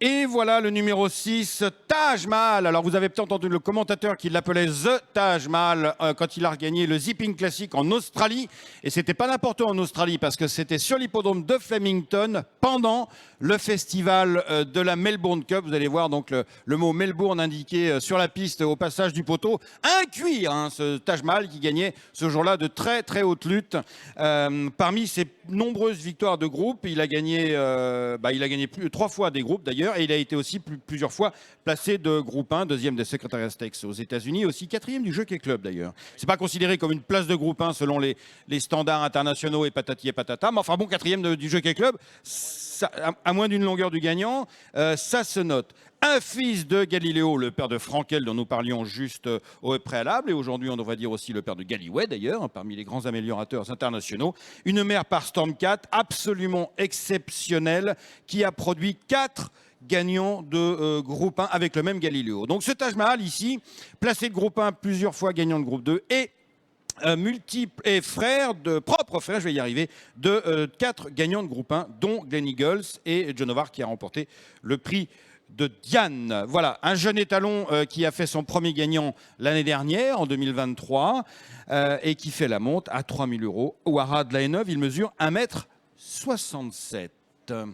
Et voilà le numéro 6, Taj Mahal. Alors vous avez peut-être entendu le commentateur qui l'appelait The Taj Mahal quand il a regagné le Zipping Classic en Australie. Et c'était pas n'importe où en Australie parce que c'était sur l'hippodrome de Flemington pendant le festival de la Melbourne Cup. Vous allez voir donc le mot Melbourne indiqué sur la piste au passage du poteau. Un cuir, hein, ce Taj Mahal qui gagnait ce jour-là de très très haute lutte. Parmi ses nombreuses victoires de groupe, il a gagné 3 fois des groupes d'ailleurs. Et il a été aussi plusieurs fois placé de groupe 1, deuxième des Secretariat Stakes aux États-Unis, aussi quatrième du Jockey Club d'ailleurs. C'est pas considéré comme une place de groupe 1 selon les standards internationaux et patati et patata, mais enfin bon, quatrième du Jockey Club, ça, à moins d'une longueur du gagnant, ça se note. Un fils de Galileo, le père de Frankel dont nous parlions juste au préalable, et aujourd'hui on devrait dire aussi le père de Galloway d'ailleurs, parmi les grands améliorateurs internationaux. Une mère par Stormcat absolument exceptionnelle qui a produit 4 gagnants de groupe 1 avec le même Galileo. Donc ce Taj Mahal ici, placé de groupe 1 plusieurs fois gagnant de groupe 2 et multiples et propre frère, je vais y arriver, de 4 gagnants de groupe 1, dont Glen Eagles et John Howard qui a remporté le prix de Diane. Voilà, un jeune étalon qui a fait son premier gagnant l'année dernière, en 2023, et qui fait la monte à 3 000 €. Ouara de la Haineuve, il mesure 1,67 m.